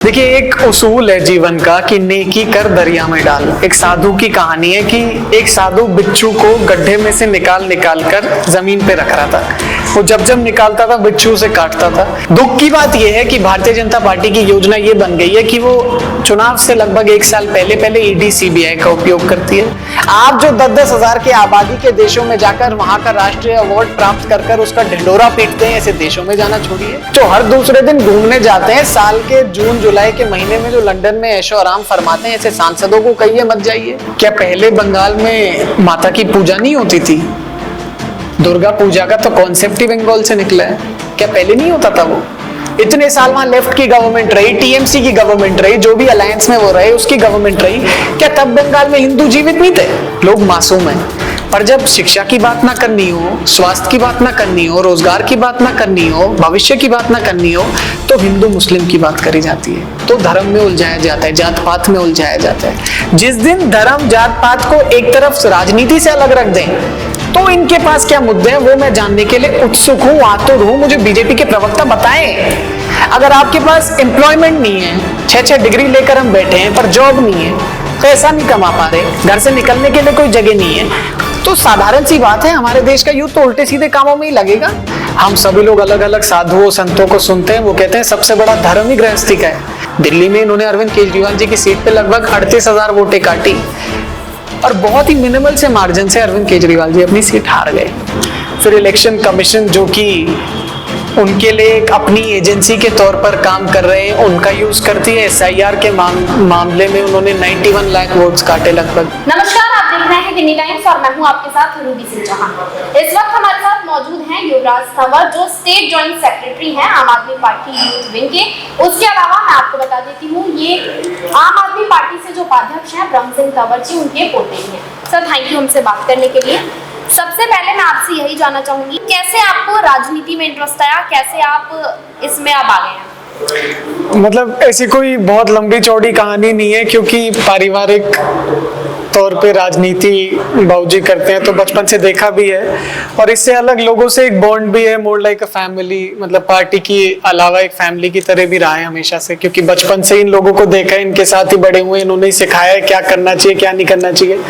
देखिए, एक उसूल है जीवन का कि नेकी कर दरिया में डाल। एक साधु की कहानी है कि एक साधु बिच्छू को गड्ढे में से निकाल कर जमीन पे रख रहा था। वो जब जब निकालता था बिच्छू से काटता था। दुख की बात यह है कि भारतीय जनता पार्टी की योजना ये बन गई है कि वो चुनाव से लगभग 1 साल पहले ईडी सीबीआई का उपयोग करती है। आप जो 10-10 हजार की आबादी के देशों में जाकर वहां का राष्ट्रीय अवार्ड प्राप्त कर उसका ढिंडोरा पीटते हैं, ऐसे देशों में जाना छोड़िए। जो हर दूसरे दिन घूमने जाते हैं, साल के जून जुलाई के महीने में जो लंदन में ऐशो आराम फरमाते हैं, ऐसे सांसदों को कहिए मत जाइए। क्या पहले बंगाल में माता की पूजा नहीं होती थी? दुर्गा पूजा का तो कॉन्सेप्ट ही बंगाल से निकला है। क्या पहले नहीं होता था? वो इतने साल वहां लेफ्ट की गवर्नमेंट रही, टीएमसी की गवर्नमेंट रही, जो भी अलायंस में वो रहे उसकी गवर्नमेंट रही। क्या तब बंगाल में हिंदू जीवित नहीं थे? लोग मासूम हैं। पर जब शिक्षा की बात ना करनी हो, स्वास्थ्य की बात ना करनी हो, रोजगार की बात ना करनी हो, भविष्य की बात ना करनी हो, तो हिंदू मुस्लिम की बात करी जाती है। तो धर्म में उलझाया जाता है, जात पात में उलझाया जाता है। जिस दिन धर्म जात पात को एक तरफ राजनीति से अलग रख दें, तो इनके पास क्या मुद्दे हैं वो मैं जानने के लिए उत्सुक हूँ, आतुर हूँ। मुझे बीजेपी के प्रवक्ता बताएं। अगर आपके पास एम्प्लॉयमेंट नहीं है, 6-6 डिग्री लेकर हम बैठे हैं पर जॉब नहीं है, पैसा नहीं कमा पा रहे, घर से निकलने के लिए कोई जगह नहीं है, तो साधारण सी बात है हमारे देश का यूथ तो उल्टे सीधे कामों में ही लगेगा। हम सभी लोग अलग अलग साधुओं संतों को सुनते हैं, वो कहते हैं सबसे बड़ा धर्म ही गृहस्थी का है। दिल्ली में इन्होंने अरविंद केजरीवाल जी की सीट पे लगभग 38,000 वोटें काटी और बहुत ही मिनिमल से मार्जिन से अरविंद केजरीवाल जी अपनी सीट हार गए। फिर इलेक्शन कमीशन, जो कि उनके लिए एक अपनी एजेंसी के तौर पर काम कर रहे हैं, उनका यूज करती है। SIR के मामले में उन्होंने 91 लाख वोट्स काटे लगभग। नमस्कार, आप देख रहे हैं दिल्ली टाइम्स और मैं हूं आपके साथ रूबी सिंह चौहान। इस वक्त हमारे साथ मौजूद हैं युवराज तंवर, जो स्टेट जॉइंट सेक्रेटरी हैं आम आदमी पार्टी यूथ विंग के। उसके अलावा मैं आपको बता देती हूँ, ये आम आदमी पार्टी से जो उपाध्यक्ष हैं ब्रह्म सिंह तंवर जी, उनके पोते ही हैं। सर, थैंक यू हमसे बात करने के लिए। सबसे पहले मैं आपसे यही जानना चाहूंगी, कैसे आपको राजनीति में इंटरेस्ट आया, कैसे आप इसमें अब आ गए हैं? मतलब ऐसी कोई बहुत लंबी चौड़ी कहानी नहीं है, क्योंकि पारिवारिक तौर पे राजनीति बाबूजी करते हैं तो बचपन से देखा भी है, और इससे अलग लोगों से एक बॉन्ड भी है, मोर लाइक अ फैमिली। मतलब पार्टी की अलावा एक फैमिली की तरह भी रहा है हमेशा से, क्योंकि बचपन से इन लोगों को देखा है, इनके साथ ही बड़े हुए, इन्होंने ही सिखाया है क्या करना चाहिए क्या नहीं करना चाहिए।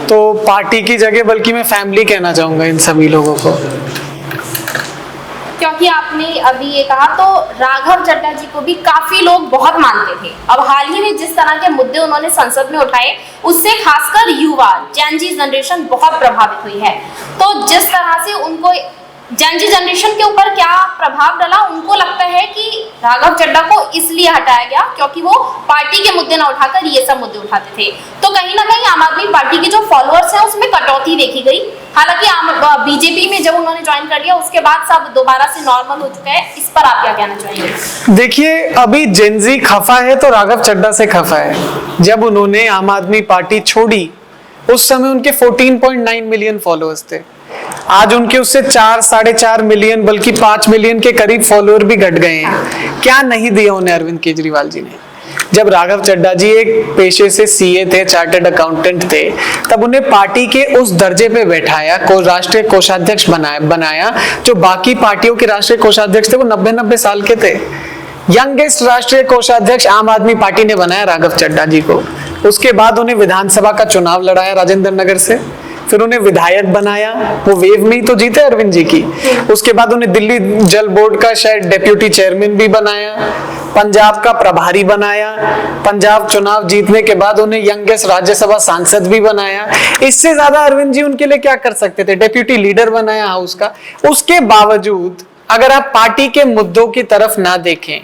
तो पार्टी की जगह बल्कि मैं फैमिली कहना चाहूंगा इन सभी लोगों को। क्योंकि आपने अभी ये कहा, तो राघव चड्ढा जी को भी काफी लोग बहुत मानते थे। अब हाल ही में जिस तरह के मुद्दे उन्होंने संसद में उठाए, उससे खासकर युवा जेन जी जनरेशन बहुत प्रभावित हुई है। तो जिस तरह से उनको जेन जी जनरेशन के ऊपर क्या प्रभाव डाला, उनको लगता है कि राघव चड्ढा को इसलिए हटाया गया क्योंकि वो पार्टी के मुद्दे ना उठाकर ये सब मुद्दे उठाते थे। तो कहीं ना कहीं आम आदमी पार्टी के जो फॉलोअर्स हैं उसमें कटौती देखी गई। हालांकि बीजेपी में जब उन्होंने ज्वाइन कर लिया, उसके बाद सब दोबारा से नॉर्मल हो चुका है। इस पर आप क्या कहना चाहेंगे? देखिए, अभी जेनजी खफा है तो राघव चड्ढा से खफा है। जब उन्होंने आम आदमी पार्टी छोड़ी, उस समय उनके 14.9 मिलियन फॉलोअर्स थे। आज उनके उससे 4-4.5 मिलियन बल्कि 5 मिलियन के करीब फॉलोअर भी घट गए हैं। क्या नहीं दिया उन्हें अरविंद केजरीवाल जी ने? जब राघव चड्ढा जी एक पेशे से CA थे, चार्टर्ड अकाउंटेंट थे, तब उन्हें पार्टी के उस दर्जे पे बैठाया, राष्ट्रीय कोषाध्यक्ष बनाया। जो बाकी पार्टियों के राष्ट्रीय कोषाध्यक्ष थे वो 90-90 साल के थे। यंगेस्ट राष्ट्रीय कोषाध्यक्ष आम आदमी पार्टी ने बनाया राघव चड्ढा जी को। उसके बाद उन्हें विधानसभा का चुनाव लड़ाया राजेंद्र नगर से, फिर उन्हें विधायक बनाया, वो वेव में ही तो जीते अरविंद जी की। उसके बाद उन्हें दिल्ली जल बोर्ड का शायद डेप्यूटी चेयरमैन भी बनाया, पंजाब का प्रभारी बनाया, पंजाब चुनाव जीतने के बाद उन्हें यंगेस्ट राज्यसभा सांसद भी बनाया। इससे ज्यादा अरविंद जी उनके लिए क्या कर सकते थे? डेप्यूटी लीडर बनाया हाउस का। उसके बावजूद अगर आप पार्टी के मुद्दों की तरफ ना देखें,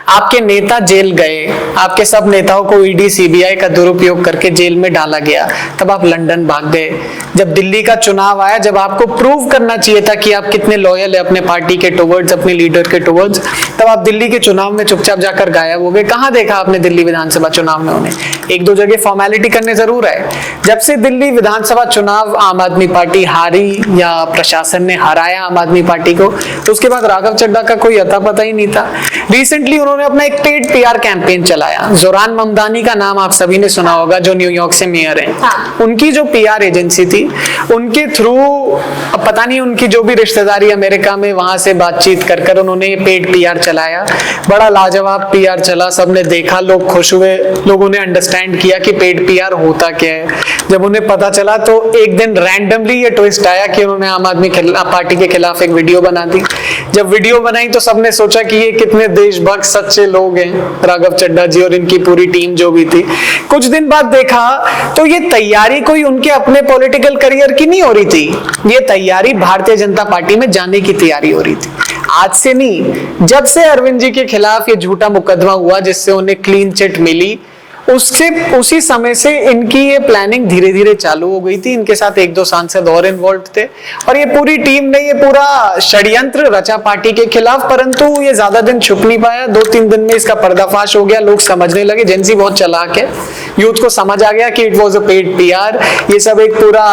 आपके नेता जेल गए, आपके सब नेताओं को ईडी सीबीआई का दुरुपयोग करके जेल में डाला गया, तब आप लंदन भाग गए। जब दिल्ली का चुनाव आया, जब आपको प्रूव करना चाहिए था कि आप कितने लॉयल है अपने पार्टी के टुवर्ड्स, अपने लीडर के टुवर्ड्स, तब आप दिल्ली के चुनाव में चुपचाप जाकर गायब हो गए। कहाँ देखा आपने दिल्ली विधानसभा चुनाव में उन्हें? 1-2 जगह फॉर्मेलिटी करने जरूर है। जब से दिल्ली विधानसभा चुनाव आम आदमी पार्टी हारी या प्रशासन ने हराया आम आदमी पार्टी को, तो उसके बाद राघव चड्ढा का कोई अता पता ही नहीं था। रिसेंटली उन्होंने अपना एक पेड पीआर कैंपेन चलाया। जोरान ममदानी का नाम आप सभी ने सुना होगा, जो न्यूयॉर्क से मेयर हैं। हाँ। उनकी जो पीआर एजेंसी थी, उनके थ्रू पता नहीं उनकी जो भी रिश्तेदारी अमेरिका में, वहां से बातचीत कर कर उन्होंने पेड पीआर चलाया। बड़ा लाजवाब पीआर चला, सबने देखा, लोग खुश हुए, लोगों ने अंडरस्टैंड किया कि पेड पीआर होता क्या है। जब उन्हें पता चला तो एक दिन रैंडमली ये ट्विस्ट आया कि उन्होंने आम आदमी पार्टी के खिलाफ एक वीडियो बना दी। जब वीडियो बनाई तो सबने सोचा कि ये कितने देशभक्त सच्चे लोग हैं, राघव चड्ढा जी और इनकी पूरी टीम जो भी थी। कुछ दिन बाद देखा तो ये तैयारी कोई उनके अपने पॉलिटिकल करियर की नहीं हो रही थी, ये तैयारी भारतीय जनता पार्टी में जाने की तैयारी हो रही थी। आज से नहीं, जब से अरविंद जी के खिलाफ ये झूठा मुकदमा हुआ जिससे उन्हें क्लीन चिट मिली, उसी समय से इनकी ये प्लानिंग धीरे धीरे चालू हो गई थी। इनके साथ एक दो सांसद और इन्वॉल्व थे और ये पूरी टीम ने ये पूरा षड्यंत्र रचा पार्टी के खिलाफ, परंतु ये ज्यादा दिन छुप नहीं पाया। 2-3 दिन में इसका पर्दाफाश हो गया, लोग समझने लगे, जेंजी बहुत चालाक है, यूथ को समझ आ गया कि it was a paid PR. ये सब एक पूरा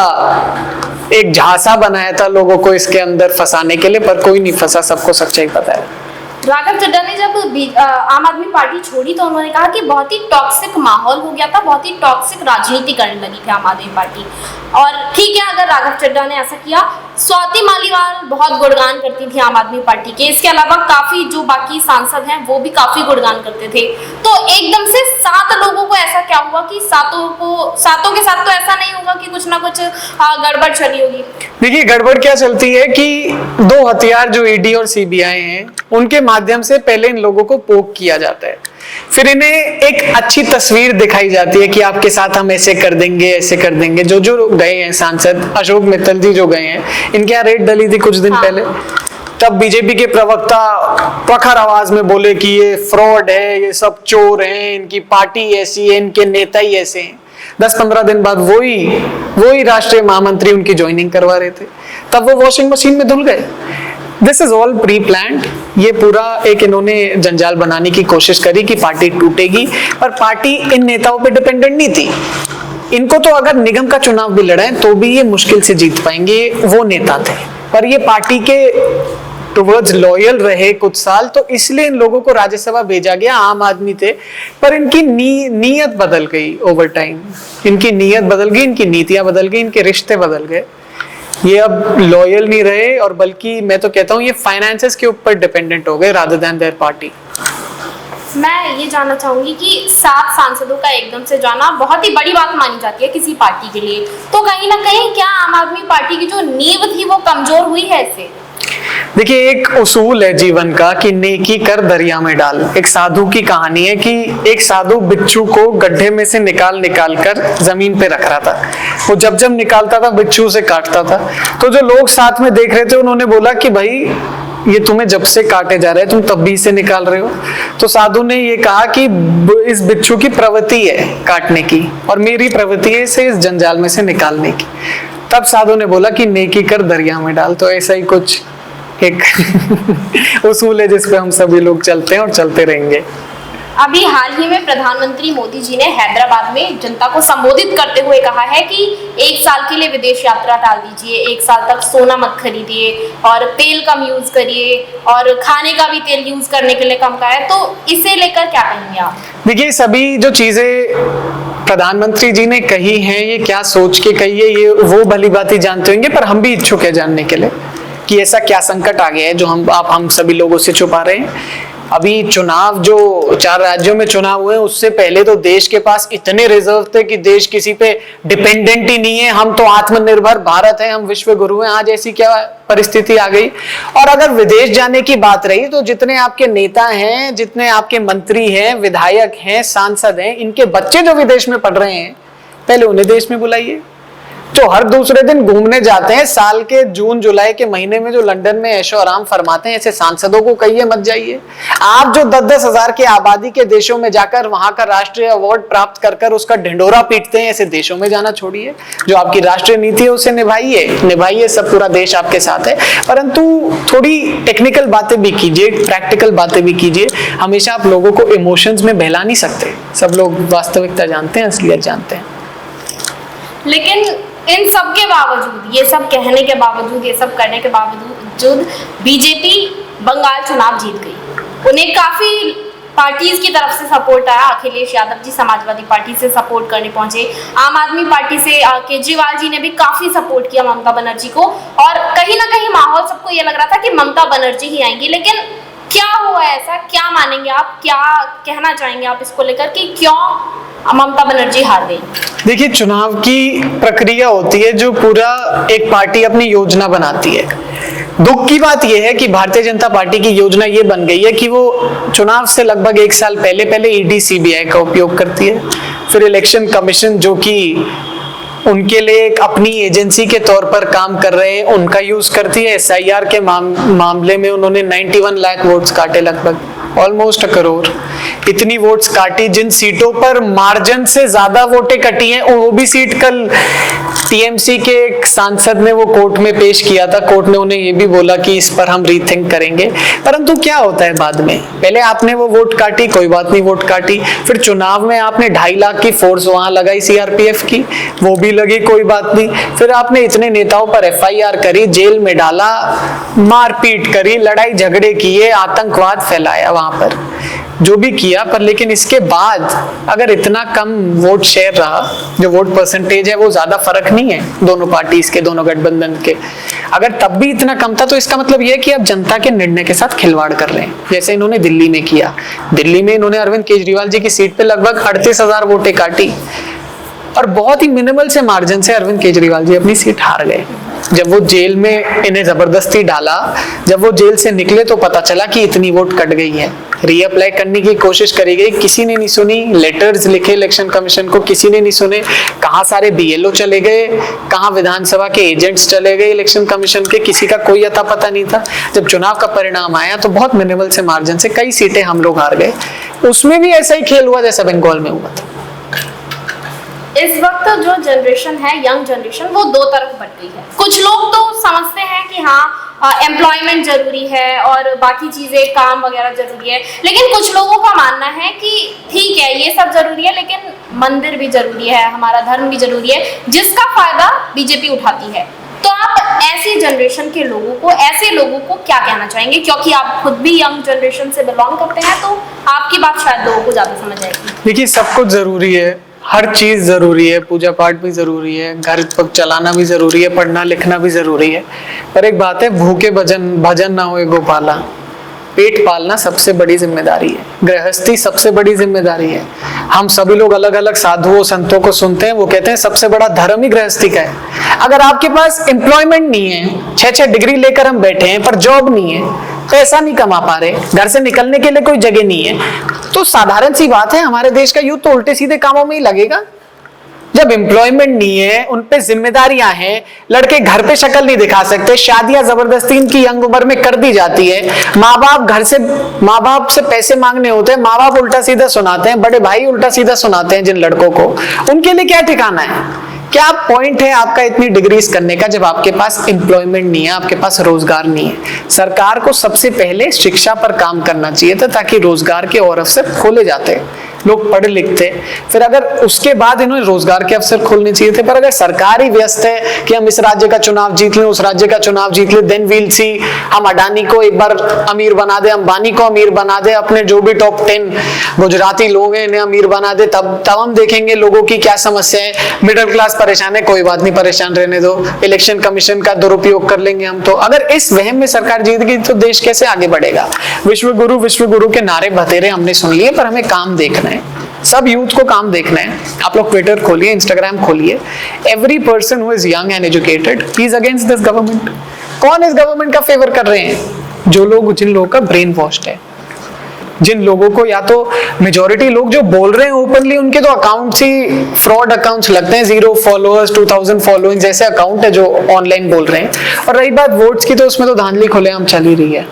एक झांसा बनाया था लोगों को इसके अंदर फंसाने के लिए, पर कोई नहीं फंसा, सबको सच्चाई पता है। राघव चड्ढा ने जब आम आदमी पार्टी छोड़ी तो उन्होंने कहा कि बहुत ही टॉक्सिक माहौल हो गया था, बहुत ही टॉक्सिक राजनीति करने लगी थी आम आदमी पार्टी। और ठीक है, अगर राघव चड्ढा ने ऐसा किया, स्वाति मालीवाल बहुत गुणगान करती थी आम आदमी पार्टी के, इसके अलावा काफी जो बाकी सांसद हैं वो भी काफी गुणगान करते थे। तो एकदम से 7 लोगों को ऐसा क्या हुआ कि सातों के साथ तो ऐसा नहीं होगा कि कुछ ना कुछ गड़बड़ चली होगी। देखिए, गड़बड़ क्या चलती है कि 2 हथियार जो ईडी और सीबीआई हैं, उनके माध्यम से पहले इन लोगों को पोक किया जाता है, फिर इन्हें एक अच्छी तस्वीर दिखाई जाती है कि आपके साथ हम ऐसे कर देंगे, ऐसे कर देंगे। जो जो गए हैं सांसद, अशोक मित्तल जी जो गए हैं, इनके यहाँ रेड डली थी कुछ दिन पहले, तब बीजेपी के प्रवक्ता प्रखर आवाज में बोले कि ये फ्रॉड है, ये सब चोर हैं, इनकी पार्टी ऐसी है, इनके नेता ही ऐसे हैं। 10-15 दिन बाद वही राष्ट्रीय महामंत्री उनकी ज्वाइनिंग करवा रहे थे, तब वो वॉशिंग मशीन में धुल गए। This is all pre planned. ये पूरा एक इन्होंने जंजाल बनाने की कोशिश करी कि पार्टी टूटेगी, पर पार्टी इन नेताओं पे डिपेंडेंट नहीं थी। इनको तो अगर निगम का चुनाव भी लड़ाएं तो भी ये मुश्किल से जीत पाएंगे, वो नेता थे, पर ये पार्टी के टुवर्ड्स लॉयल रहे कुछ साल, तो इसलिए इन लोगों को राज्यसभा भेजा गया। आम आदमी थे, पर इनकी नीयत बदल गई ओवर टाइम, इनकी नीयत बदल गई, इनकी नीतियां बदल गई, इनके रिश्ते बदल गए। ये अब लॉयल नहीं रहे, और बल्कि मैं तो कहता हूँ ये फाइनेंसेस के ऊपर डिपेंडेंट हो गए रादर देन देयर पार्टी। मैं ये जानना चाहूंगी कि 7 सांसदों का एकदम से जाना बहुत ही बड़ी बात मानी जाती है किसी पार्टी के लिए, तो कहीं ना कहीं क्या आम आदमी पार्टी की जो नींव थी वो कमजोर हुई है इससे? देखिए, एक उसूल है जीवन का कि नेकी कर दरिया में डाल। एक साधु की कहानी है कि एक साधु बिच्छू को गड्ढे में से निकाल कर जमीन पे रख रहा था। वो जब जब निकालता था बिच्छू से काटता था, तो जो लोग साथ में देख रहे थे उन्होंने बोला कि भाई ये तुम्हें जब से काटे जा रहे हैं, तुम तब भी से निकाल रहे हो। तो साधु ने ये कहा कि इस बिच्छू की प्रवृत्ति है काटने की, और मेरी प्रवृत्ति है इसे इस जंजाल में से निकालने की। तब साधु ने बोला कि नेकी कर दरिया में डाल। तो ऐसा ही कुछ एक उसूल है जिसपे हम सभी लोग चलते हैं और चलते रहेंगे। अभी हाल ही में प्रधानमंत्री मोदी जी ने हैदराबाद में जनता को संबोधित करते हुए कहा है कि 1 साल के लिए विदेश यात्रा टाल दीजिए, 1 साल तक सोना मत खरीदिए और तेल कम यूज करिए, और खाने का भी तेल यूज करने के लिए कम का है। तो इसे लेकर क्या कहेंगे आप? देखिए, सभी जो चीजें प्रधानमंत्री जी ने कही हैं, ये क्या सोच के कही है, ये वो भली बात ही जानते होंगे, पर हम भी इच्छुक है जानने के लिए कि ऐसा क्या संकट आ गया है जो हम सभी लोगों से छुपा रहे हैं। अभी चुनाव जो 4 राज्यों में चुनाव हुए, उससे पहले तो देश के पास इतने रिजर्व थे कि देश किसी पे डिपेंडेंट ही नहीं है। हम तो आत्मनिर्भर भारत है, हम विश्व गुरु हैं। आज ऐसी क्या परिस्थिति आ गई? और अगर विदेश जाने की बात रही तो जितने आपके नेता हैं, जितने आपके मंत्री हैं, विधायक हैं, सांसद हैं, इनके बच्चे जो विदेश में पढ़ रहे हैं, पहले उन्हें देश में बुलाइए। जो हर दूसरे दिन घूमने जाते हैं, साल के जून जुलाई के महीने में जो लंदन में ऐशो आराम फरमाते हैं, ऐसे सांसदों को कहिए मत जाइए। आप जो 10-10 हजार की आबादी के देशों में जाकर वहां का राष्ट्रीय अवार्ड प्राप्त कर उसका ढिंडोरा पीटते हैं, ऐसे देशों में जाना छोड़िए। जो आपकी राष्ट्रीय नीति है उसे निभाइए, सब पूरा देश आपके साथ है, परंतु थोड़ी टेक्निकल बातें भी कीजिए, प्रैक्टिकल बातें भी कीजिए। हमेशा आप लोगों को इमोशंस में बहला नहीं सकते। सब लोग वास्तविकता जानते हैं, असलियत जानते हैं। लेकिन इन सब के बावजूद, ये सब कहने के बावजूद, ये सब करने के बावजूद बीजेपी बंगाल चुनाव जीत गई। उन्हें काफी पार्टीज की तरफ से सपोर्ट आया। अखिलेश यादव जी समाजवादी पार्टी से सपोर्ट करने पहुंचे, आम आदमी पार्टी से केजरीवाल जी ने भी काफी सपोर्ट किया ममता बनर्जी को, और कहीं ना कहीं माहौल सबको ये लग रहा था कि ममता बनर्जी ही आएंगी। लेकिन क्या हुआ ऐसा, क्या मानेंगे आप, क्या कहना चाहेंगे आप इसको लेकर कि क्यों ममता बनर्जी हार गई? देखिए, चुनाव की प्रक्रिया होती है जो पूरा एक पार्टी अपनी योजना बनाती है। दुख की बात यह है कि भारतीय जनता पार्टी की योजना ये बन गई है कि वो चुनाव से लगभग 1 साल पहले ईडी सीबीआई का उपयोग करती है, फिर इलेक्शन कमीशन जो कि उनके लिए एक अपनी एजेंसी के तौर पर काम कर रहे हैं उनका यूज करती है। एसआईआर के मामले में उन्होंने 91 लाख वोट्स काटे, लगभग ऑलमोस्ट 1 करोड़ इतनी वोट्स काटी। जिन सीटों पर मार्जिन से ज्यादा वोटें कटी हैं, वो भी सीट कल टीएमसी के एक सांसद ने वो कोर्ट में पेश किया था। कोर्ट ने उन्हें ये भी बोला कि इस पर हम रीथिंक करेंगे। परंतु क्या होता है बाद में, पहले आपने वो वोट काटी, कोई बात नहीं, वोट काटी, फिर चुनाव में आपने 2.5 लाख की फोर्स वहां लगाई सीआरपीएफ की, वो भी लगी, कोई बात नहीं। फिर आपने इतने नेताओं पर एफआईआर करी, जेल में डाला, मारपीट करी, लड़ाई झगड़े किए, आतंकवाद फैलाया वहां पर, जो भी किया। पर लेकिन इसके बाद अगर इतना कम वोट शेयर रहा, जो वोट परसेंटेज है वो ज्यादा फर्क नहीं है दोनों पार्टीज के, दोनों गठबंधन के, अगर तब भी इतना कम था तो इसका मतलब यह है कि अब जनता के निर्णय के साथ खिलवाड़ कर रहे हैं, जैसे इन्होंने दिल्ली में किया। दिल्ली में इन्होंने अरविंद केजरीवाल जी की सीट पे लगभग 38,000 वोटें काटी और बहुत ही मिनिमल से मार्जिन से अरविंद केजरीवाल जी अपनी सीट हार गए। जब वो जेल में इन्हें जबरदस्ती डाला, जब वो जेल से निकले तो पता चला कि इतनी वोट कट गई है। रीअप्लाई करने की कोशिश करी गई, किसी ने नहीं सुनी। लेटर्स लिखे इलेक्शन कमीशन को, किसी ने नहीं सुने। कहाँ सारे बीएलओ चले गए, कहाँ विधानसभा के एजेंट्स चले गए इलेक्शन कमीशन के, किसी का कोई अता पता नहीं था। जब चुनाव का परिणाम आया तो बहुत मिनिमल से मार्जिन से कई सीटें हम लोग हार गए। उसमें भी ऐसा ही खेल हुआ जैसा बंगाल में हुआ था। इस वक्त जो जनरेशन है, यंग जनरेशन, वो 2 तरफ बट गई है। कुछ लोग तो समझते हैं कि हाँ एम्प्लॉयमेंट जरूरी है और बाकी चीजें, काम वगैरह जरूरी है, लेकिन कुछ लोगों का मानना है कि ठीक है ये सब जरूरी है लेकिन मंदिर भी जरूरी है, हमारा धर्म भी जरूरी है, जिसका फायदा बीजेपी उठाती है। तो आप ऐसी जनरेशन के लोगों को, ऐसे लोगों को क्या कहना चाहेंगे? क्योंकि आप खुद भी यंग जनरेशन से बिलोंग करते हैं तो आपकी बात शायद लोगों को ज्यादा समझ आएगी। देखिए, सब कुछ जरूरी है, हर चीज जरूरी है, पूजा पाठ भी जरूरी है, घर चलाना भी जरूरी है, पढ़ना लिखना भी जरूरी है। पर एक बात है, भूखे भजन ना होए गोपाला, पेट पालना सबसे बड़ी जिम्मेदारी है, गृहस्थी सबसे बड़ी जिम्मेदारी है। हम सभी लोग अलग अलग साधुओं संतों को सुनते हैं, वो कहते हैं सबसे बड़ा धर्म ही गृहस्थी का है। अगर आपके पास एम्प्लॉयमेंट नहीं है, 6-6 डिग्री लेकर हम बैठे हैं पर जॉब नहीं है, पैसा नहीं कमा पा रहे, घर से निकलने के लिए कोई जगह नहीं है, तो साधारण सी बात है हमारे देश का यूथ तो उल्टे सीधे कामों में ही लगेगा। जब एम्प्लॉयमेंट नहीं है, उन पे जिम्मेदारियां हैं, लड़के घर पे शक्ल नहीं दिखा सकते, शादियां जबरदस्ती इनकी यंग उम्र में कर दी जाती है, माँ बाप से पैसे मांगने होते हैं, माँ बाप उल्टा सीधा सुनाते हैं, बड़े भाई उल्टा सीधा सुनाते हैं जिन लड़कों को, उनके लिए क्या ठिकाना है? क्या पॉइंट है आपका इतनी डिग्रीज करने का जब आपके पास एम्प्लॉयमेंट नहीं है, आपके पास रोजगार नहीं है? सरकार को सबसे पहले शिक्षा पर काम करना चाहिए था ताकि रोजगार के और अवसर खोले जाते, लोग पढ़े लिखते, फिर अगर उसके बाद इन्होंने रोजगार के अवसर खोलने चाहिए थे। पर अगर सरकार ही व्यस्त है कि हम इस राज्य का चुनाव जीत लें, उस राज्य का चुनाव जीत लें, देन वील सी, हम अडानी को एक बार अमीर बना दे, अंबानी को अमीर बना दे, अपने जो भी टॉप 10 गुजराती लोग हैं इन्हें अमीर बना दे, तब हम देखेंगे लोगों की क्या समस्या है। मिडिल क्लास परेशान है, कोई बात नहीं, परेशान रहने दो, इलेक्शन कमीशन का दुरुपयोग कर लेंगे हम तो। अगर इस वहम में सरकार जीत गई तो देश कैसे आगे बढ़ेगा? विश्व गुरु के नारे बतेरे हमने सुन लिए, पर हमें काम देखना है, सब यूथ को काम देखना है। आप लोग ट्विटर खोलिए, इंस्टाग्राम खोलिए, every person who is young and educated he is against this government. कौन इस गवर्नमेंट का फेवर कर रहे हैं? जिन लोगों का ब्रेन वॉश्ड है, जिन लोगों को, या तो मेजॉरिटी लोग जो बोल रहे हैं ओपनली, उनके तो अकाउंट्स ही फ्रॉड अकाउंट्स लगते हैं, 0 फॉलोअर्स 2000 फॉलोइंग जैसे अकाउंट है जो ऑनलाइन बोल रहे हैं। और रही बात वोट्स की, तो उसमें तो धांधली खुलेआम चल ही रही है।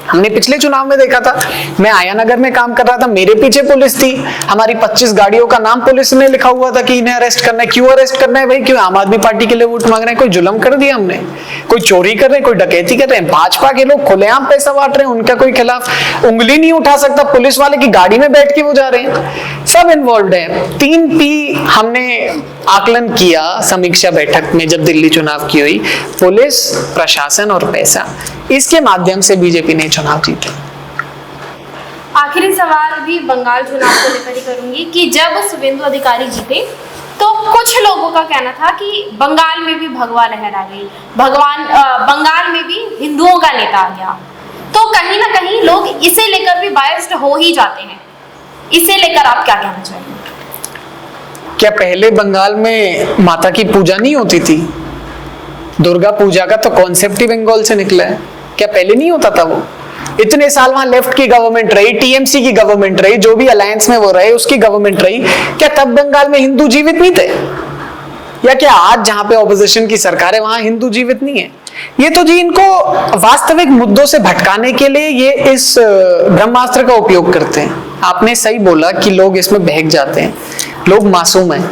हमने पिछले चुनाव में देखा था, मैं आयानगर में काम कर रहा था, मेरे पीछे पुलिस थी, हमारी 25 गाड़ियों का नाम पुलिस ने लिखा हुआ था कि इन्हें अरेस्ट करना है। क्यों अरेस्ट करना है भाई? क्यों आम आदमी पार्टी के लिए वोट मांग रहे हैं? कोई जुल्म कर दिया हमने? कोई चोरी कर रहे हैं, कोई डकैती कर रहे हैं? भाजपा के लोग खुलेआम पैसा बांट रहे हैं, उनका कोई खिलाफ उंगली नहीं उठा सकता, पुलिस वाले की गाड़ी में बैठ के वो जा रहे हैं, सब इन्वॉल्व है। 3P हमने आकलन किया समीक्षा बैठक में जब दिल्ली चुनाव की हुई, पुलिस, प्रशासन और पैसा, इसके माध्यम से बीजेपी ने चुनाव जीते। आखिरी सवाल भी बंगाल चुनाव को लेकर ही करूंगी कि जब शुभेंदु अधिकारी जीते तो कुछ लोगों का कहना था कि बंगाल में भी भगवा लहर आ गई, बंगाल में भी हिंदुओं का नेता आ गया। तो कहीं ना कहीं लोग इसे लेकर भी बायस्ड हो ही जाते हैं। इसे लेकर आप क्या कहना चाहेंगे? क्या पहले बंगाल में माता की पूजा नहीं होती थी? दुर्गा पूजा का तो कॉन्सेप्ट ही बंगाल से निकला है। क्या पहले नहीं होता था वो? इतने साल वहां लेफ्ट की गवर्नमेंट रही, टीएमसी की गवर्नमेंट रही, जो भी अलायंस में वो रहे उसकी गवर्नमेंट रही, क्या तब बंगाल में हिंदू जीवित नहीं थे? या क्या आज जहां पे ऑपोजिशन की सरकार है वहां हिंदू जीवित नहीं है? ये तो जी इनको वास्तविक मुद्दों से भटकाने के लिए ये इस ब्रह्मास्त्र का उपयोग करते हैं। आपने सही बोला कि लोग इसमें बहक जाते हैं, लोग मासूम हैं,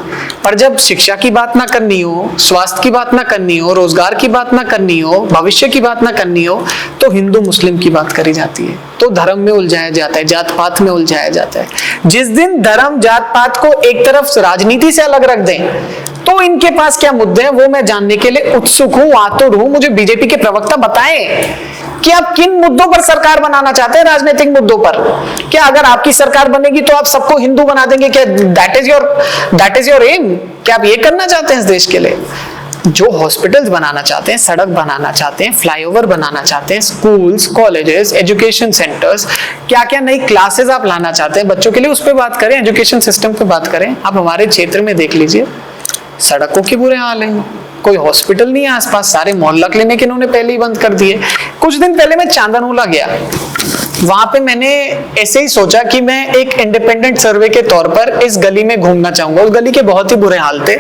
पर जब शिक्षा की बात ना करनी हो, स्वास्थ्य की बात ना करनी हो, रोजगार की बात ना करनी हो, भविष्य की बात ना करनी हो, तो हिंदू मुस्लिम की बात करी जाती है। तो धर्म में उलझाया जाता है, जात पात में उलझाया जाता है। जिस दिन धर्म जात पात को एक तरफ राजनीति से अलग रख दें तो इनके पास क्या मुद्दे हैं वो मैं जानने के लिए उत्सुक हूं, आतुर हूं। मुझे बीजेपी के प्रवक्ता बताएं कि आप किन मुद्दों पर सरकार बनाना चाहते हैं, राजनीतिक मुद्दों पर। क्या अगर आपकी सरकार बनेगी तो आप सबको हिंदू बना देंगे? क्या दैट इज योर एम? क्या आप ये करना चाहते हैं इस देश के लिए? जो हॉस्पिटल्स बनाना चाहते हैं, सड़क बनाना चाहते हैं, फ्लाईओवर बनाना चाहते हैं, स्कूल्स, कॉलेजेस, एजुकेशन सेंटर्स, क्या क्या नई क्लासेस आप लाना चाहते हैं बच्चों के लिए, उस पर बात करें, एजुकेशन सिस्टम पे बात करें। आप हमारे क्षेत्र में देख लीजिए, सड़कों के बुरे हाल हैं, कोई हॉस्पिटल नहीं है आसपास, सारे मोहल्ला क्लिनिक इन्होंने पहले ही बंद कर दिए। कुछ दिन पहले मैं चांदनोला गया, वहां पे मैंने ऐसे ही सोचा कि मैं एक इंडिपेंडेंट सर्वे के तौर पर इस गली में घूमना चाहूंगा। उस गली के बहुत ही बुरे हाल थे।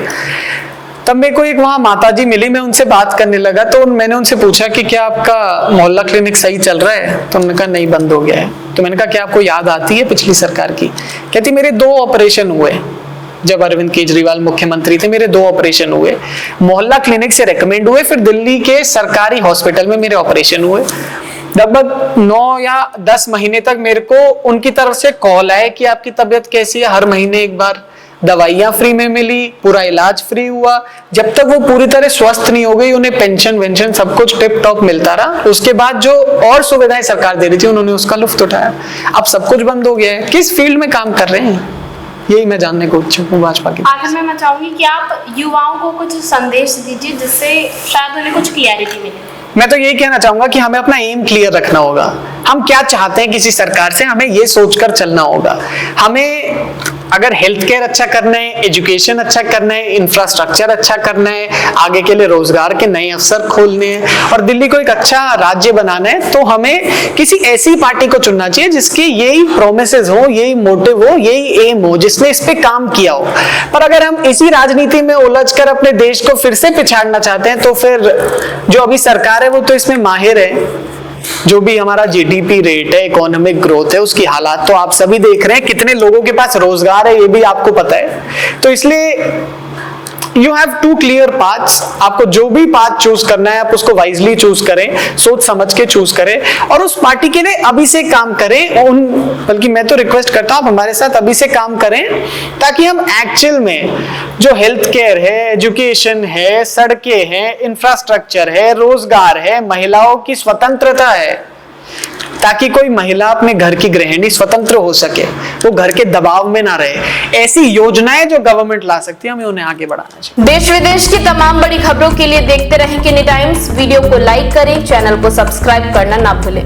तब मेरे को एक वहां माताजी मिली, मैं उनसे बात करने लगा तो मैंने उनसे पूछा कि क्या आपका मोहल्ला क्लिनिक सही चल रहा है? तो उन्होंने कहा नहीं, बंद हो गया है। तो मैंने कहा क्या आपको याद आती है पिछली सरकार की? कहती मेरे 2 ऑपरेशन हुए जब अरविंद केजरीवाल मुख्यमंत्री थे, मेरे 2 ऑपरेशन हुए, मोहल्ला क्लिनिक से रेकमेंड हुए, फिर दिल्ली के सरकारी हॉस्पिटल में मेरे ऑपरेशन हुए। लगभग 9 या 10 महीने तक मेरे को उनकी तरफ से कॉल आए कि आपकी तबीयत कैसी है, हर महीने एक बार दवाइयां फ्री में मिली, पूरा इलाज फ्री हुआ। जब तक वो पूरी तरह स्वस्थ नहीं हो गई, उन्हें पेंशन वेंशन सब कुछ टिप टॉप मिलता रहा। उसके बाद जो और सुविधाएं सरकार दे रही थी उन्होंने उसका लुफ्त उठाया। अब सब कुछ बंद हो गया है। किस फील्ड में काम कर रहे हैं, यही मैं जानने को इच्छुक हूँ भाजपा की। आखिर में मैं चाहूंगी कि आप युवाओं को कुछ संदेश दीजिए जिससे शायद उन्हें कुछ क्लियरिटी मिले। मैं तो यही कहना चाहूंगा कि हमें अपना एम क्लियर रखना होगा। हम क्या चाहते हैं किसी सरकार से, हमें ये सोचकर चलना होगा। हमें अगर हेल्थ केयर अच्छा करना है, एजुकेशन अच्छा करना है, इंफ्रास्ट्रक्चर अच्छा करना है, आगे के लिए रोजगार के नए अवसर खोलने हैं और दिल्ली को एक अच्छा राज्य बनाना है, तो हमें किसी ऐसी पार्टी को चुनना चाहिए जिसके यही प्रोमिसेस हो, यही मोटिव हो, यही एम हो, जिसने इस पे काम किया हो। पर अगर हम इसी राजनीति में उलझकर अपने देश को फिर से पिछाड़ना चाहते हैं तो फिर जो अभी सरकार है वो तो इसमें माहिर है। जो भी हमारा जीडीपी रेट है, इकोनॉमिक ग्रोथ है, उसकी हालात तो आप सभी देख रहे हैं, कितने लोगों के पास रोजगार है ये भी आपको पता है। तो इसलिए यू हैव 2 क्लियर पाथ्स। आपको जो भी पाथ चूज करना है आप उसको वाइजली चूज करें, सोच समझ के चूज करें और उस पार्टी के लिए अभी से काम करें। बल्कि मैं तो रिक्वेस्ट करता हूं आप हमारे साथ अभी से काम करें ताकि हम एक्चुअल में जो हेल्थ केयर है, एजुकेशन है, सड़कें हैं, इंफ्रास्ट्रक्चर है, रोजगार है, महिलाओं की स्वतंत्रता है, ताकि कोई महिला अपने घर की गृहिणी स्वतंत्र हो सके, वो घर के दबाव में ना रहे। ऐसी योजनाएं जो गवर्नमेंट ला सकती है हमें उन्हें आगे बढ़ाना चाहिए। देश विदेश की तमाम बड़ी खबरों के लिए देखते रहें किनी टाइम्स। वीडियो को लाइक करें, चैनल को सब्सक्राइब करना ना भूलें।